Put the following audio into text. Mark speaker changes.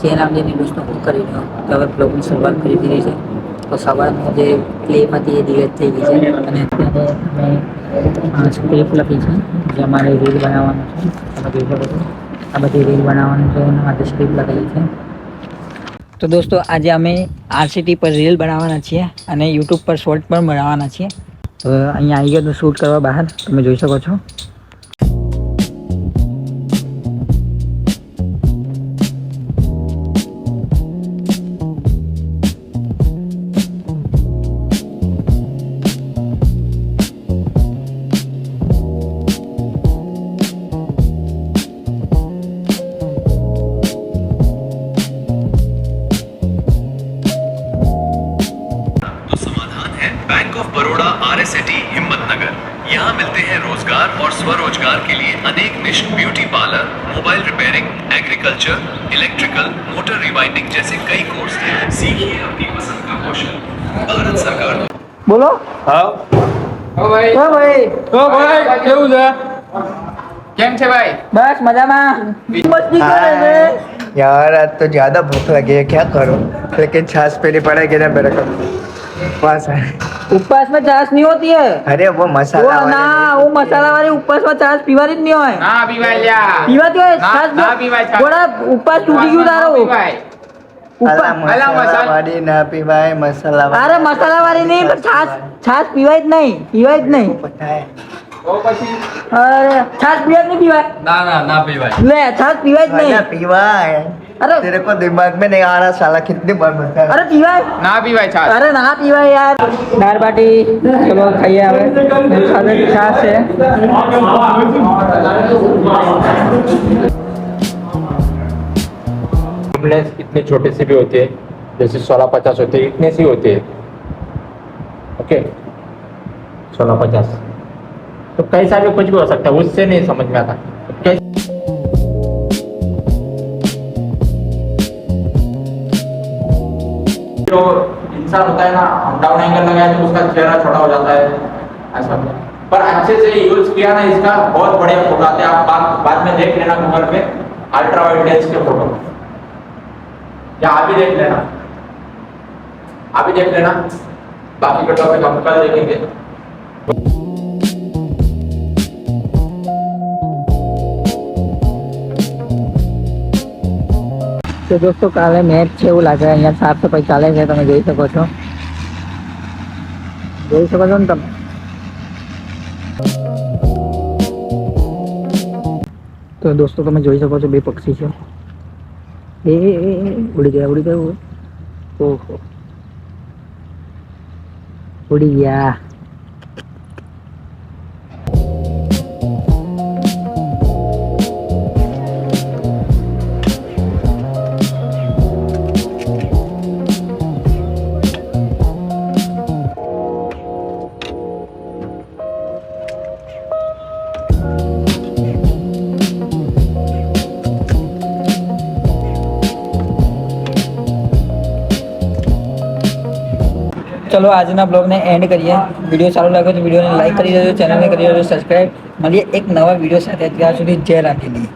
Speaker 1: Chain આપીને દોસ્તો હું કરી રહ્યો તો હવે બ્લોગની શરૂઆત કરી દીધી છે. તો સવારમાં જે ક્લેમ હતી એ ડિલેટ થઈ ગઈ છે અને અત્યારે અમે સ્ક્રિપ્ટ લખી છે જે અમારે રીલ બનાવવાનું છે. તમે જોઈ શકો છો આ બધી રીલ બનાવવાનું છે એના માટે સ્ક્રિપ્ટ લખેલી છે. તો દોસ્તો આજે અમે RCT પર રીલ બનાવવાના છીએ અને યુટ્યુબ પર શોર્ટ પણ બનાવવાના છીએ. તો અહીંયા આવી ગયો તો શૂટ કરવા બહાર તમે જોઈ શકો છો.
Speaker 2: Bank of Baroda RSAT Himmatnagar यहाँ मिलते हैं रोजगार और स्वरोजगार के लिए अनेक निश beauty parlour, mobile repairing, agriculture, electrical, motor rewinding जैसे कई कोर्स हैं। सीखिए अपनी पसंद का कौशल। भारत सरकार।
Speaker 1: બોલો.
Speaker 3: હા
Speaker 1: ભાઈ
Speaker 3: ભાઈ કેવું છે? કેમ છે ભાઈ?
Speaker 1: બસ મજામાં. મસ્તી કરે છે
Speaker 4: यार आज तो ज्यादा भूख लगी है, क्या करूं? लेकिन छाछ पीनी पड़ेगी ना मेरे को। उपवास है।
Speaker 1: उपवास में छाछ नहीं होती है.
Speaker 4: अरे वो मसाला
Speaker 1: वो ना वो मसाला वाली उपवास में छाछ पीवानी જ નહીં હોય.
Speaker 3: ના પીવાય લ્યા.
Speaker 1: પીવાતી હોય છાछ
Speaker 3: ના પીવાય છાछ.
Speaker 1: બોલા ઉપવાસ તૂટી ગયું તારો.
Speaker 3: પીવાય.
Speaker 4: मसाला वाली ना पीवाय मसाला
Speaker 1: अरे मसाला वाली नहीं पर छाछ पीवाय જ નહીં. पीवाय જ નહીં.
Speaker 4: पता है
Speaker 3: તો પછી
Speaker 1: अरे छाछ पीवाय नहीं पीवाय.
Speaker 3: ના પીવાય.
Speaker 1: ले छाछ पीवाय જ
Speaker 4: ना
Speaker 1: नहीं.
Speaker 4: पीवाय।
Speaker 1: अरे
Speaker 4: तेरे को दिमाग में नहीं आ रहा साला, कितनी बार बताया।
Speaker 1: अरे पीवाय.
Speaker 3: ના પીવાય છાશ.
Speaker 1: अरे ना पीवाय यार. दाल बाटी चलो खाइए હવે. સાથે છાछ છે.
Speaker 5: एम्बुलेंस इतने छोटे से भी होते हैं, जैसे 1650 होते हैं, इतने से ही होते हैं। ओके 1650 तो कैसा भी कुछ भी हो सकता है, उससे नहीं समझ में आता कैसे। जो इंसान होता है ना, डाउन एंगल लगाया तो उसका चेहरा छोटा हो जाता है ऐसा। पर अच्छे से यूज किया ना इसका बहुत बढ़िया फोटो आते हैं। आप बाद में देख लेना गूगल पे अल्ट्रा वाइड लेंस के फोटो, या आप भी देख लेना, बाकी का टॉपिक हम कल देखेंगे।
Speaker 1: તો દોસ્તો કાલે મેચ છે એવું લાગે. અહીંયા સાફ સફાઈ ચાલે છે તમે જોઈ શકો છો. ને તમે. તો દોસ્તો તમે જોઈ શકો છો બે પક્ષી છે. એ ઉડી ગયા ઓહો ઉડી ગયા. ચલો આજના બ્લોગને એન્ડ કરીએ. વિડીયો સારો લાગે તો વિડીયોને લાઈક કરી દેજો, ચેનલને કરી દેજો સબસ્ક્રાઈબ. મળીએ એક નવા વિડીયો સાથે. ત્યાં સુધી જય રાખીલી.